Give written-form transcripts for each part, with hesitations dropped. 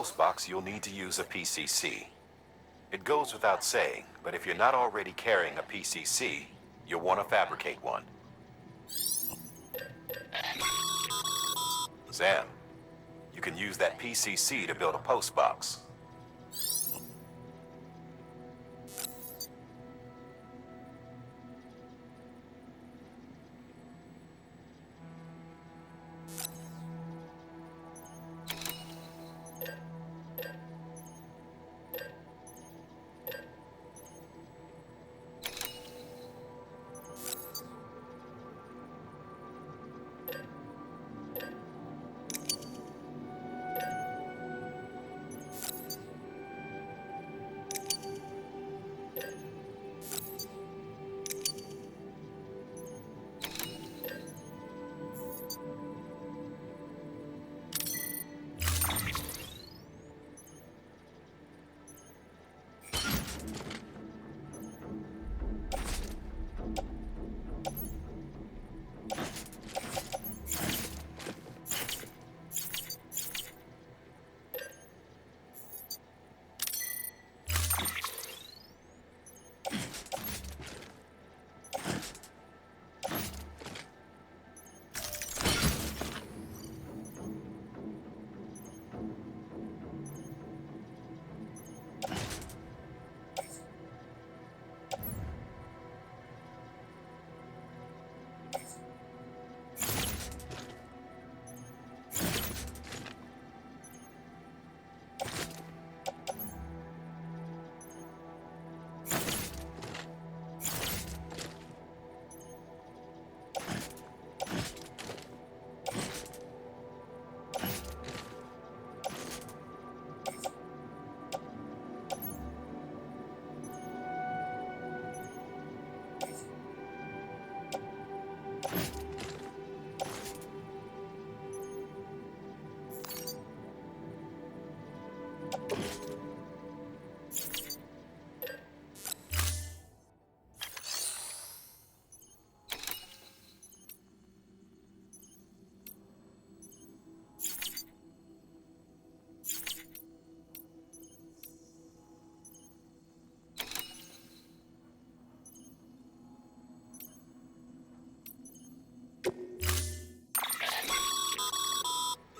post box, you'll need to use a PCC. It goes without saying, but if you're not already carrying a PCC, you'll want to fabricate one. Sam, you can use that PCC to build a post box.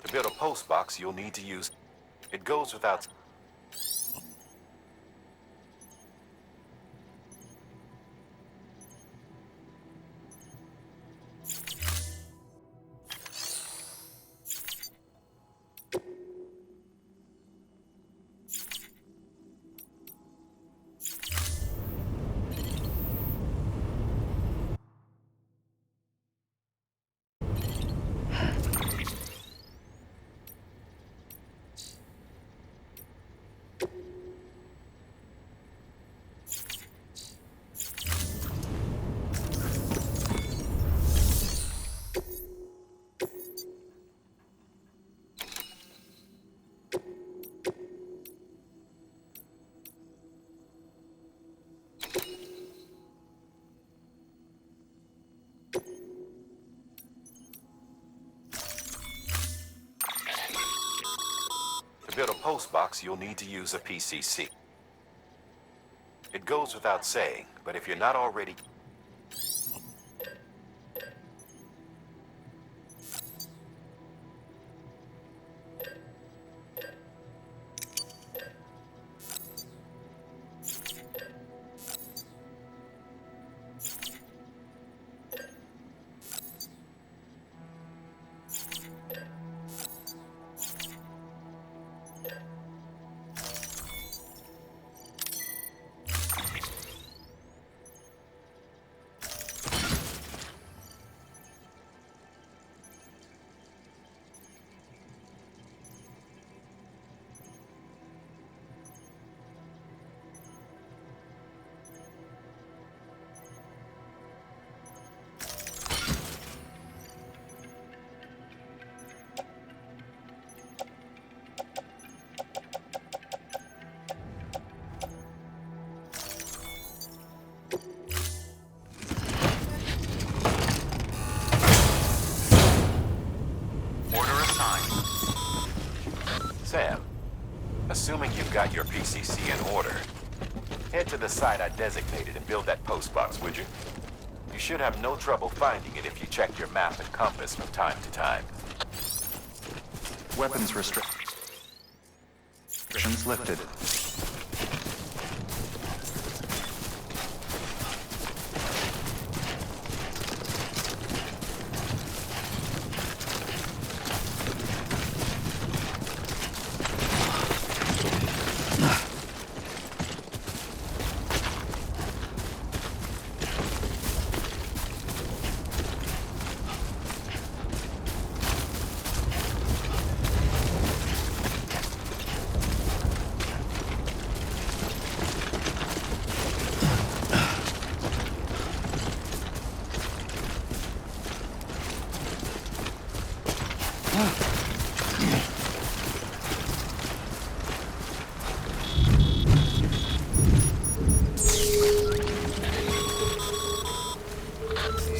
To build a post box, you'll need to use... It goes without... To build a post box, you'll need to use a PCC. It goes without saying, but if you're not already... Assuming you've got your PCC in order, head to the site I designated and build that post box, would you? You should have no trouble finding it if you check your map and compass from time to time. Weapons restrictions lifted.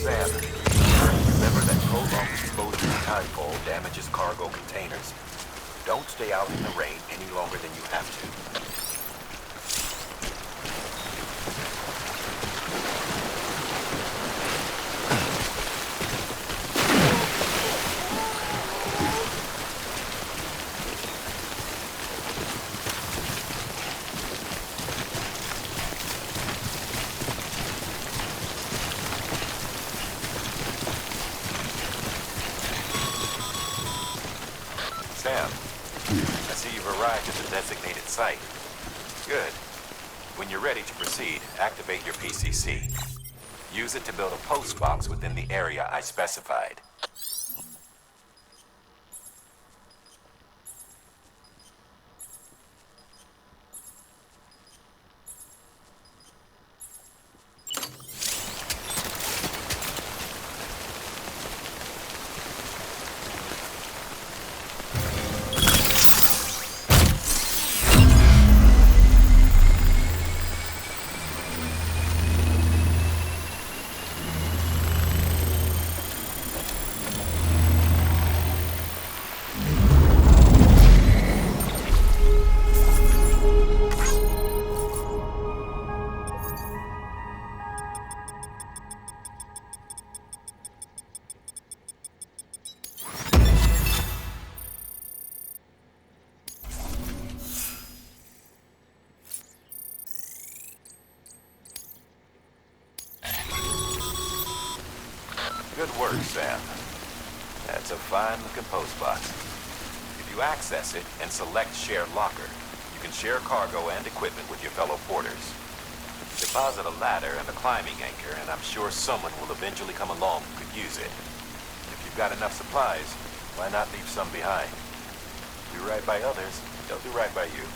Sam, remember that prolonged exposure to timefall damages cargo containers. Don't stay out in the rain any longer than you have to. Sam, I see you've arrived at the designated site. Good. When you're ready to proceed, activate your PCC. Use it to build a post box within the area I specified. Good work, Sam. That's a fine-looking post box. If you access it and select Share Locker, you can share cargo and equipment with your fellow porters. Deposit a ladder and a climbing anchor, and I'm sure someone will eventually come along who could use it. If you've got enough supplies, why not leave some behind? Do right by others, they'll do right by you.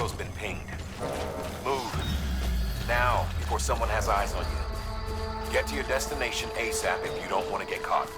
cargo's been pinged. Move. Now, before someone has eyes on you. Get to your destination ASAP if you don't want to get caught.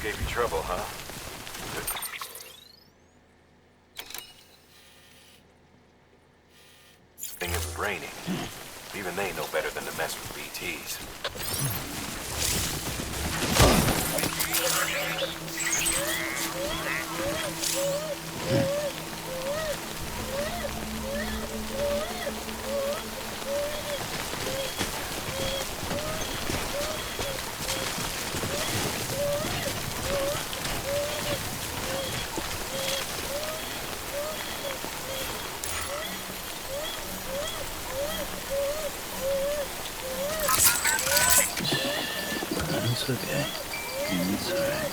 Gave you trouble, huh? Thing is raining. Even they know better than to mess with BTs. 속에 인설.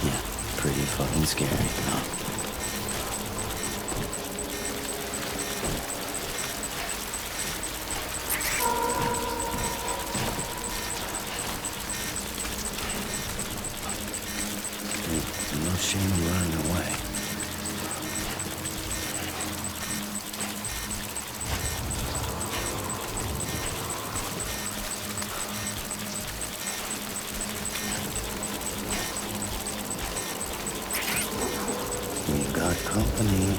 Yeah, pretty fucking scary, huh? No shame in running away. We got company.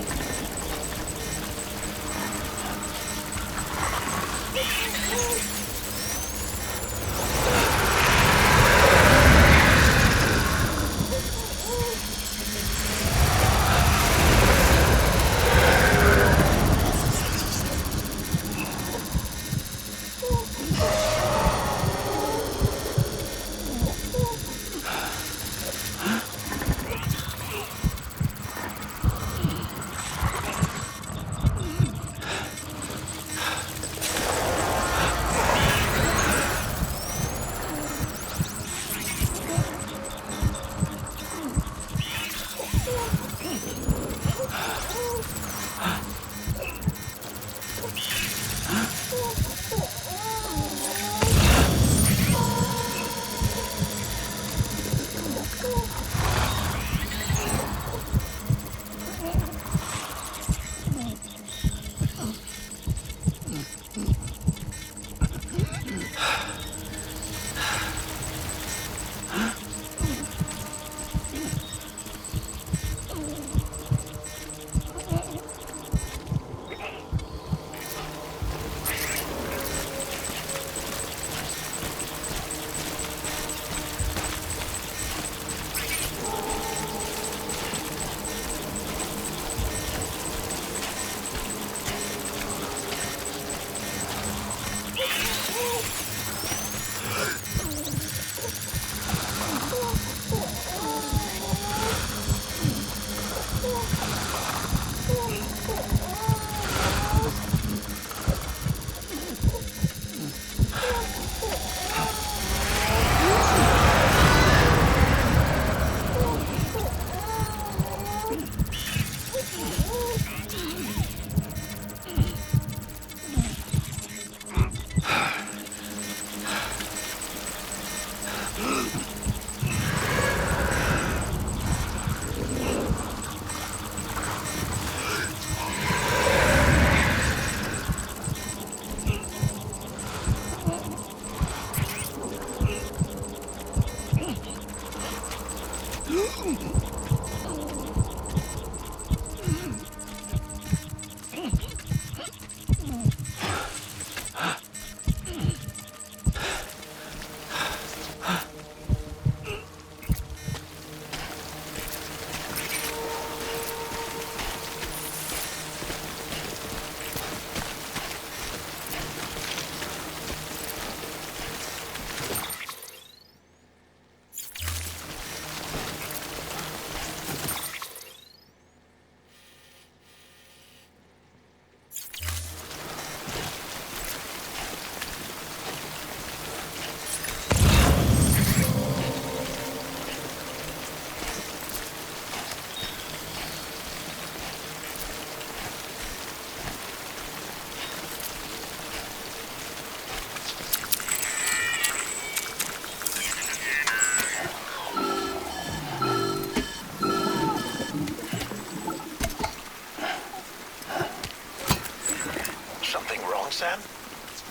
Sam?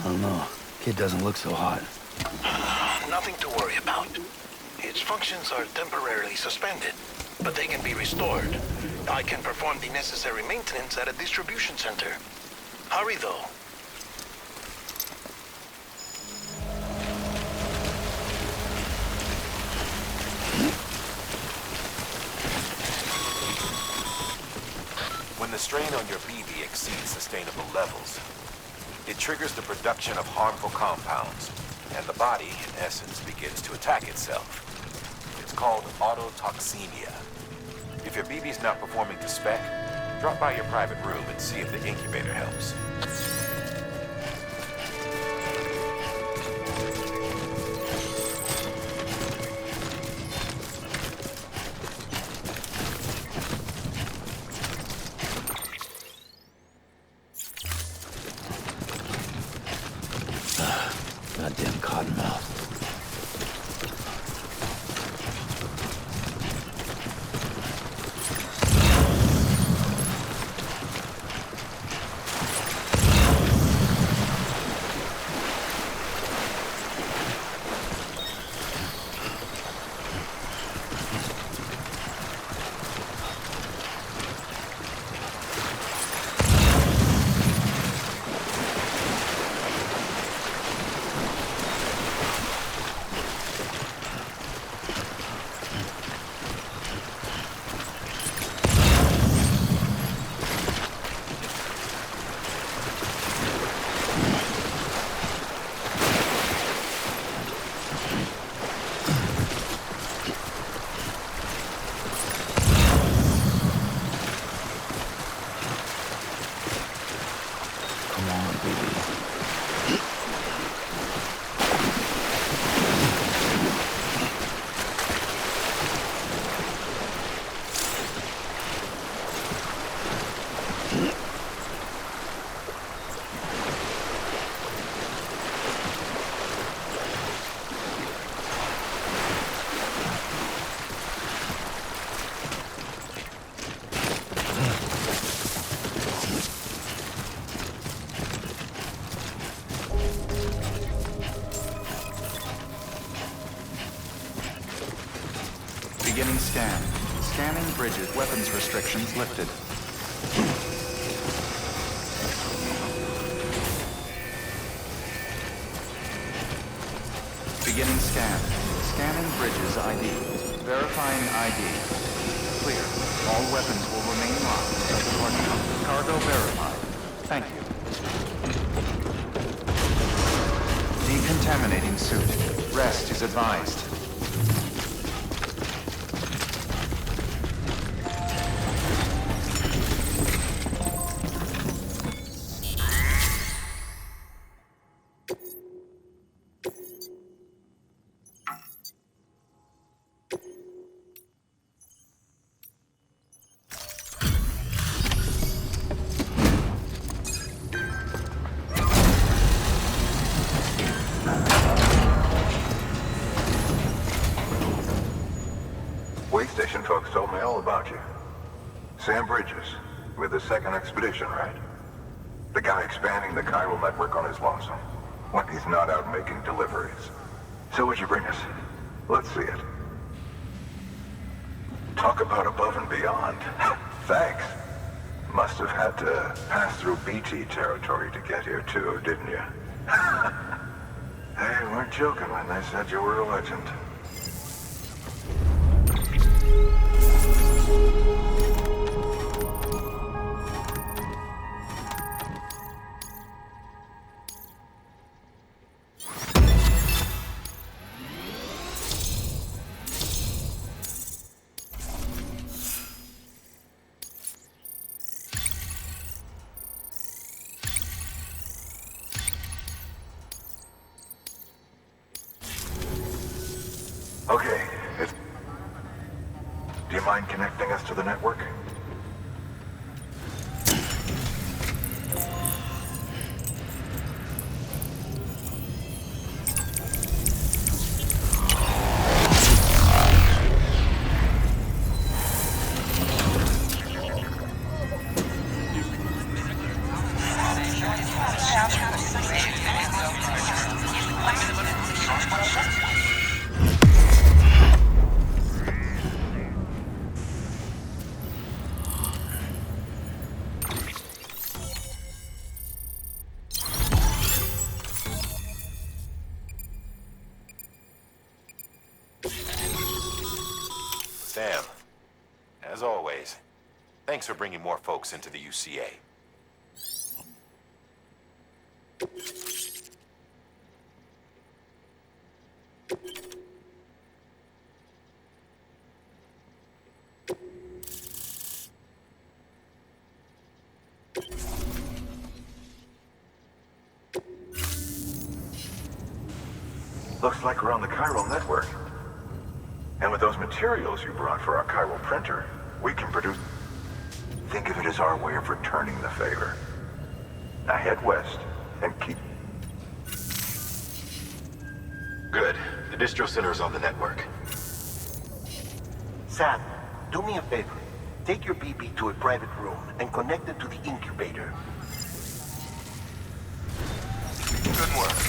I don't know. Kid doesn't look so hot. Nothing to worry about. Its functions are temporarily suspended, but they can be restored. I can perform the necessary maintenance at a distribution center. Hurry, though. When the strain on your BB exceeds sustainable levels, it triggers the production of harmful compounds, and the body, in essence, begins to attack itself. It's called autotoxemia. If your BB's not performing to spec, drop by your private room and see if the incubator helps. Beginning scan. Scanning bridges. Weapons restrictions lifted. Beginning scan. Scanning bridges ID. Verifying ID. Clear. All weapons will remain locked until departure. Cargo verified. Thank you. Decontaminating suit. Rest is advised. Station folks told me all about you. Sam Bridges, with the second expedition, right? The guy expanding the chiral network on his lonesome, when he's not out making deliveries. So what'd you bring us? Let's see it. Talk about above and beyond. Thanks. Must have had to pass through BT territory to get here too, didn't you? They weren't joking when they said you were a legend. Okay, do you mind connecting us to the network? Sam, as always, thanks for bringing more folks into the UCA. Looks like we're on the chiral network. And with those materials you brought for our chiral printer, we can produce... Think of it as our way of returning the favor. Now head west and keep... Good. The distro center's on the network. Sam, do me a favor. Take your BB to a private room and connect it to the incubator. Good work.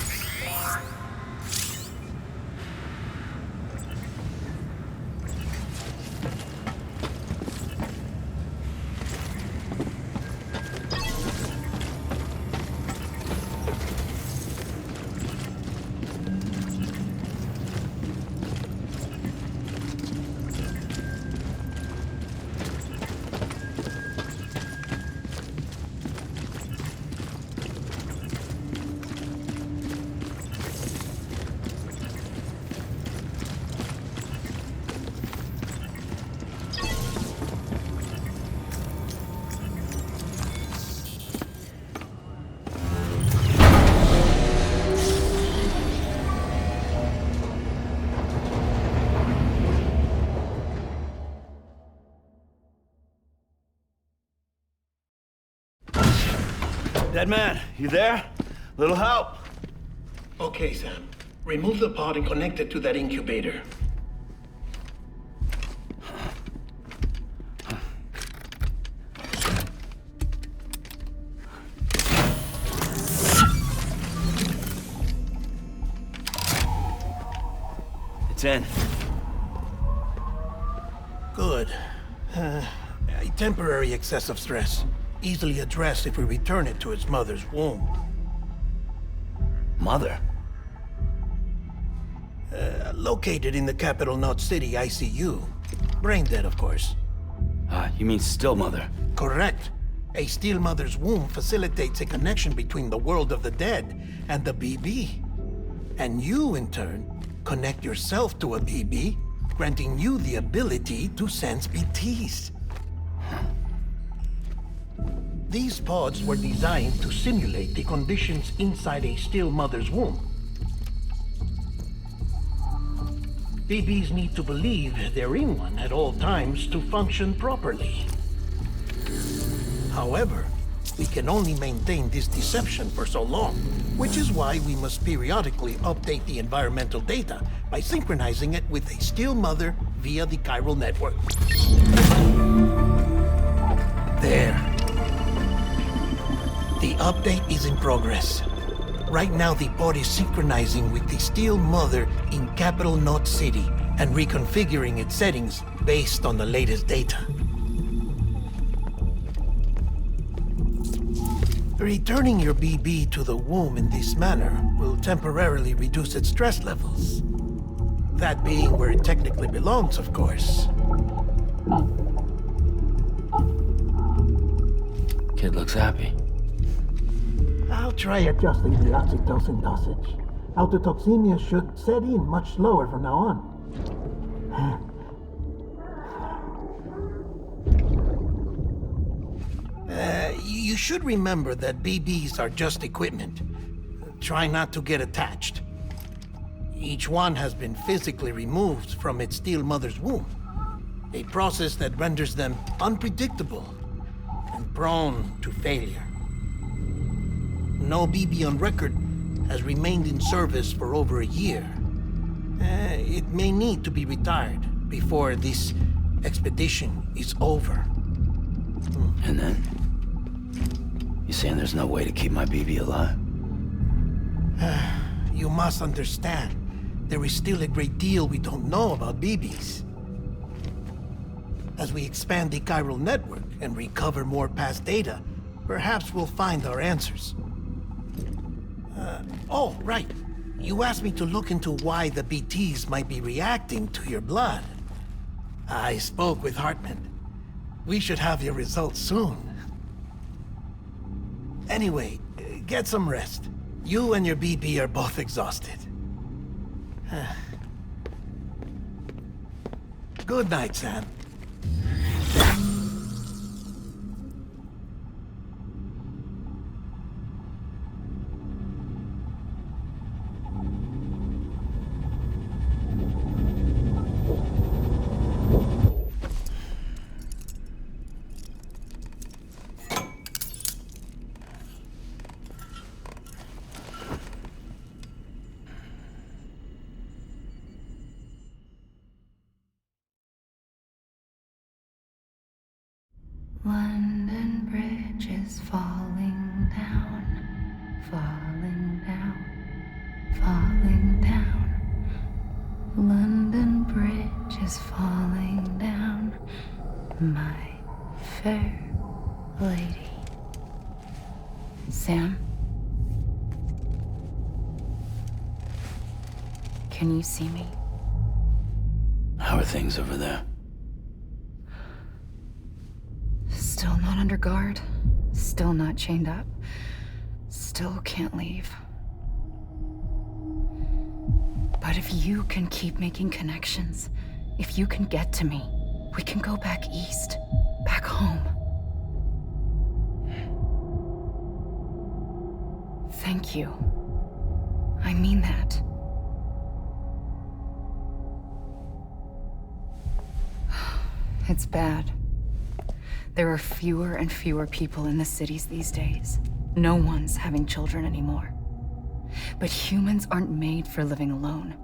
Dead man, you there? Little help? Okay, Sam. Remove the pod and connect it to that incubator. It's in. Good. A temporary excessive stress. Easily addressed if we return it to its mother's womb. Mother? Located in the capital Knot City ICU. Brain dead, of course. You mean still mother? Correct. A still mother's womb facilitates a connection between the world of the dead and the BB. And you, in turn, connect yourself to a BB, granting you the ability to sense BTs. These pods were designed to simulate the conditions inside a still mother's womb. BBs need to believe they're in one at all times to function properly. However, we can only maintain this deception for so long, which is why we must periodically update the environmental data by synchronizing it with a still mother via the chiral network. There. The update is in progress. Right now, the pod is synchronizing with the still mother in capital Knot City and reconfiguring its settings based on the latest data. Returning your BB to the womb in this manner will temporarily reduce its stress levels. That being where it technically belongs, of course. Kid looks happy. I'll try adjusting the oxytocin dosage. Autotoxemia should set in much slower from now on. You should remember that BBs are just equipment. Try not to get attached. Each one has been physically removed from its still mother's womb. A process that renders them unpredictable and prone to failure. No BB on record has remained in service for over a year. It may need to be retired before this expedition is over. And then? You saying there's no way to keep my BB alive? You must understand, there is still a great deal we don't know about BBs. As we expand the chiral network and recover more past data, perhaps we'll find our answers. Oh, right. You asked me to look into why the BTs might be reacting to your blood. I spoke with Hartman. We should have your results soon. Anyway, get some rest. You and your BB are both exhausted. Good night, Sam. London Bridge is falling down, falling down, falling down. London Bridge is falling down, my fair lady. Sam? Can you see me? How are things over there? Still not under guard, still not chained up, still can't leave. But if you can keep making connections, if you can get to me, we can go back east, back home. Thank you. I mean that. It's bad. There are fewer and fewer people in the cities these days. No one's having children anymore. But humans aren't made for living alone.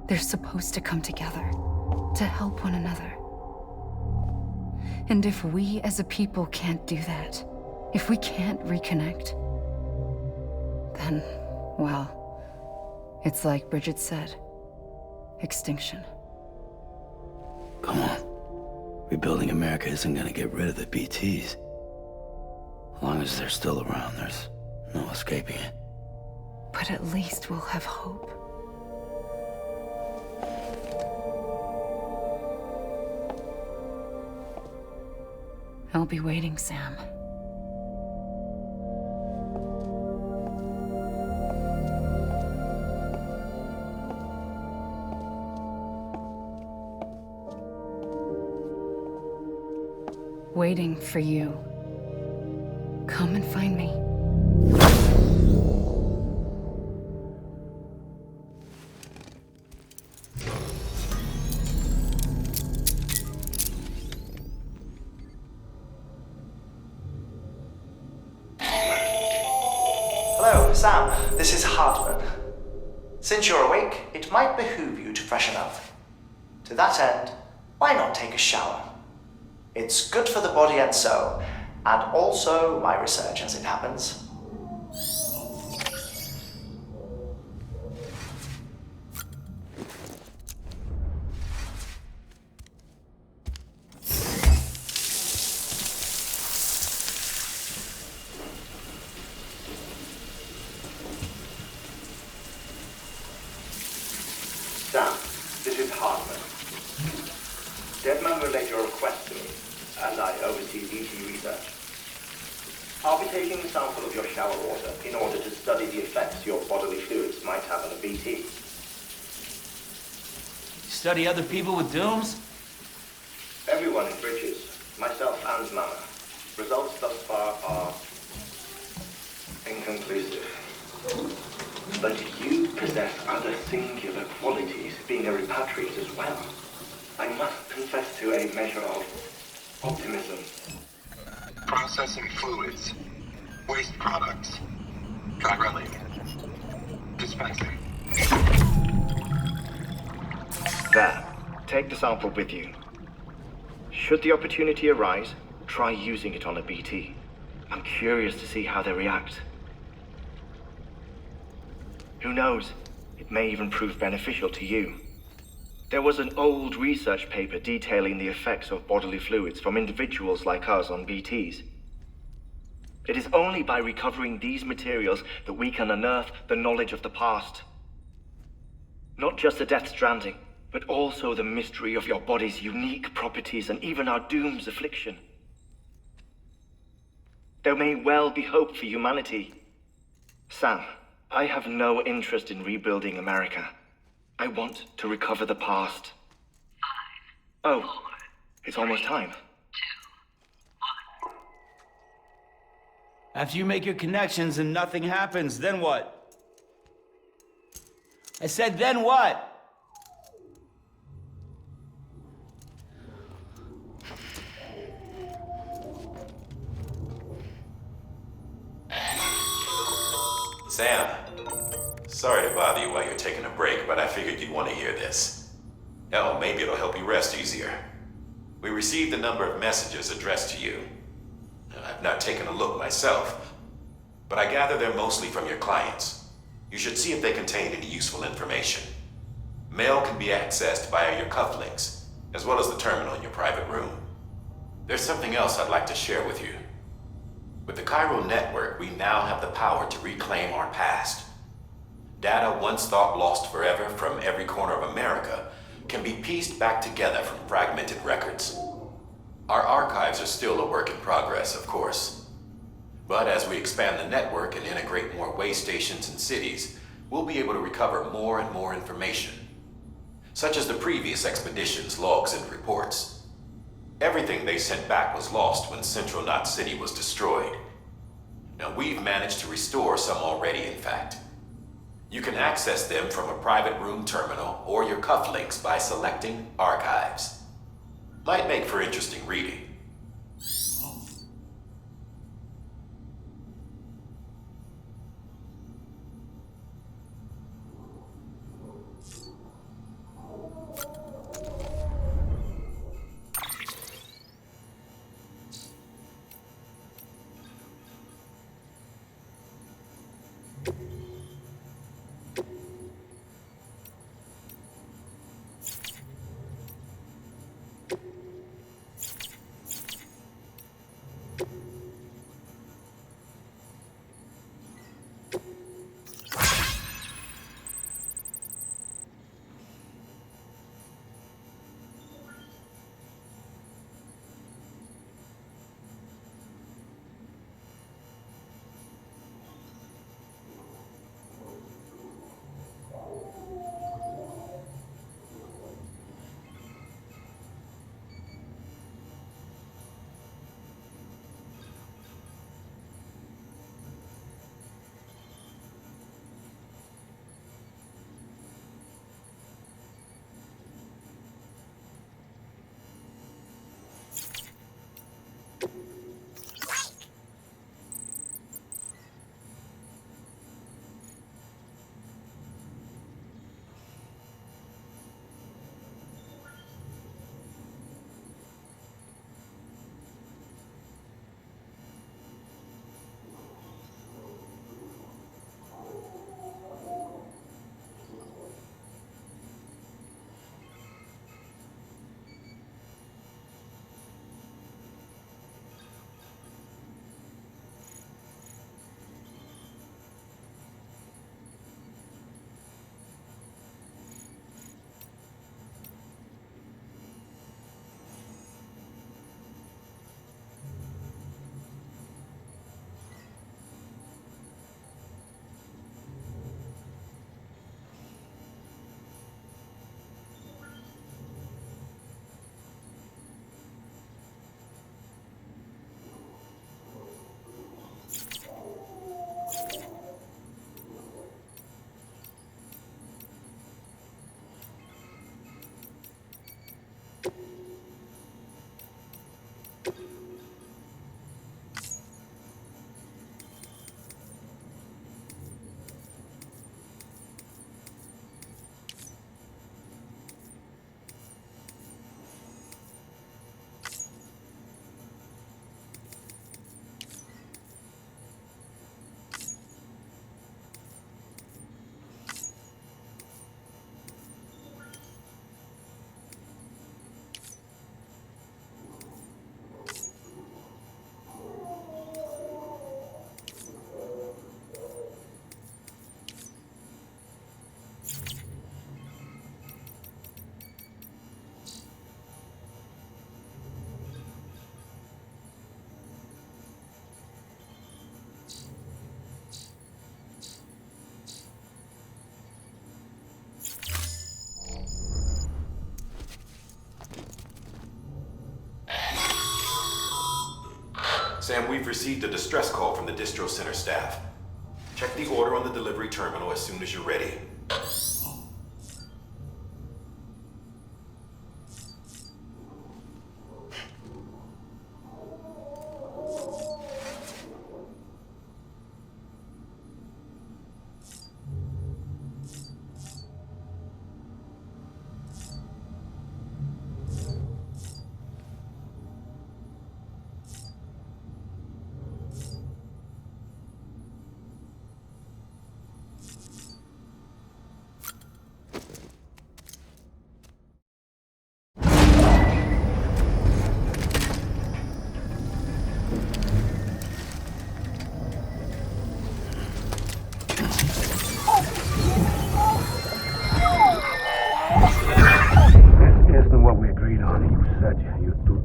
They're supposed to come together, to help one another. And if we as a people can't do that, if we can't reconnect, then, well, it's like Bridget said, extinction. Come on. Rebuilding America isn't gonna get rid of the BTs. As long as they're still around, there's no escaping it. But at least we'll have hope. I'll be waiting, Sam. Waiting for you. Come and find me. Hello, Sam. This is Hartman. Since you're awake, it might behoove you to freshen up. To that end, why not take a shower? It's good for the body and soul, and also my research as it happens. Sam, this is Hartman. Deadman relayed your request to me, and I oversee BT research. I'll be taking a sample of your shower water in order to study the effects your bodily fluids might have on a BT. Study other people with dooms? Everyone in Bridges, myself and Mama. Results thus far are inconclusive. But you possess other singular qualities, being a repatriate as well. I must confess to a measure of optimism. Processing fluids. Waste products. Drilling. Dispensing. There. Take the sample with you. Should the opportunity arise, try using it on a BT. I'm curious to see how they react. Who knows? It may even prove beneficial to you. There was an old research paper detailing the effects of bodily fluids from individuals like us on BTs. It is only by recovering these materials that we can unearth the knowledge of the past. Not just the Daeth Stranding, but also the mystery of your body's unique properties and even our doom's affliction. There may well be hope for humanity. Sam, I have no interest in rebuilding America. I want to recover the past. 5, 4, it's almost time. 2, 1. After you make your connections and nothing happens, then what? I said, then what? Sam, sorry to bother you while you're taking a break, but I figured you'd want to hear this. Hell, maybe it'll help you rest easier. We received a number of messages addressed to you. I've not taken a look myself, but I gather they're mostly from your clients. You should see if they contain any useful information. Mail can be accessed via your cufflinks, as well as the terminal in your private room. There's something else I'd like to share with you. With the Chiral network, we now have the power to reclaim our past. Data once thought lost forever from every corner of America can be pieced back together from fragmented records. Our archives are still a work in progress, of course. But as we expand the network and integrate more way stations and cities, we'll be able to recover more and more information, such as the previous expedition's logs and reports. Everything they sent back was lost when Central Knot City was destroyed. Now, we've managed to restore some already, in fact. You can access them from a private room terminal or your cufflinks by selecting Archives. Might make for interesting reading. Sam, we've received a distress call from the distro center staff. Check the order on the delivery terminal as soon as you're ready.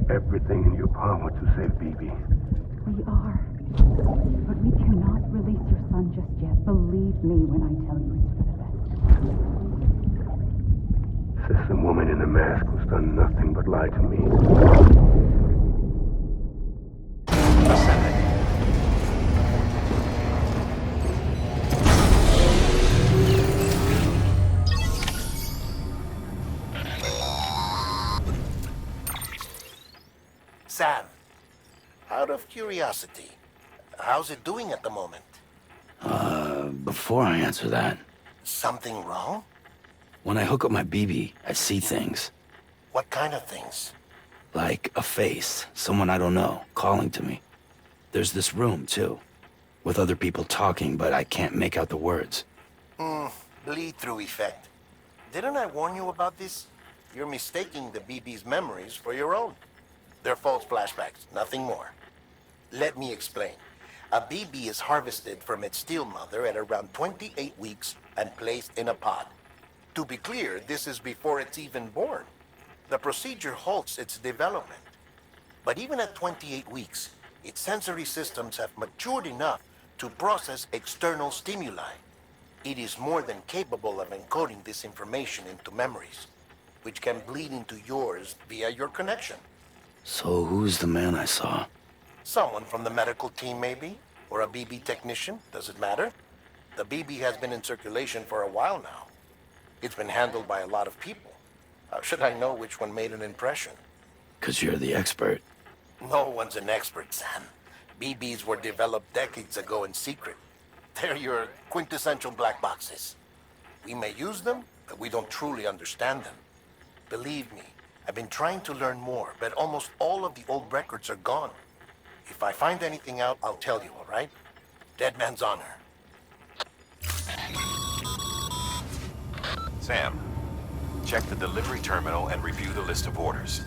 Everything in your power to save BB. We are. But we cannot release your son just yet. Believe me when I tell you it's for the best. Says the woman in the mask who's done nothing but lie to me. Sam, out of curiosity, how's it doing at the moment? Before I answer that, Something wrong? when I hook up my BB, I see things. What kind of things? Like a face, someone I don't know, calling to me. There's this room, too, with other people talking, but I can't make out the words. Bleed-through effect. Didn't I warn you about this? You're mistaking the BB's memories for your own. They're false flashbacks, nothing more. Let me explain. A BB is harvested from its steel mother at around 28 weeks and placed in a pod. To be clear, this is before it's even born. The procedure halts its development. But even at 28 weeks, its sensory systems have matured enough to process external stimuli. It is more than capable of encoding this information into memories, which can bleed into yours via your connection. So who's the man I saw? Someone from the medical team, maybe? Or a BB technician? Does it matter? The BB has been in circulation for a while now. It's been handled by a lot of people. How should I know which one made an impression? 'Cause you're the expert. No one's an expert, Sam. BBs were developed decades ago in secret. They're your quintessential black boxes. We may use them, but we don't truly understand them. Believe me, I've been trying to learn more, but almost all of the old records are gone. If I find anything out, I'll tell you, all right? Dead man's honor. Sam, check the delivery terminal and review the list of orders.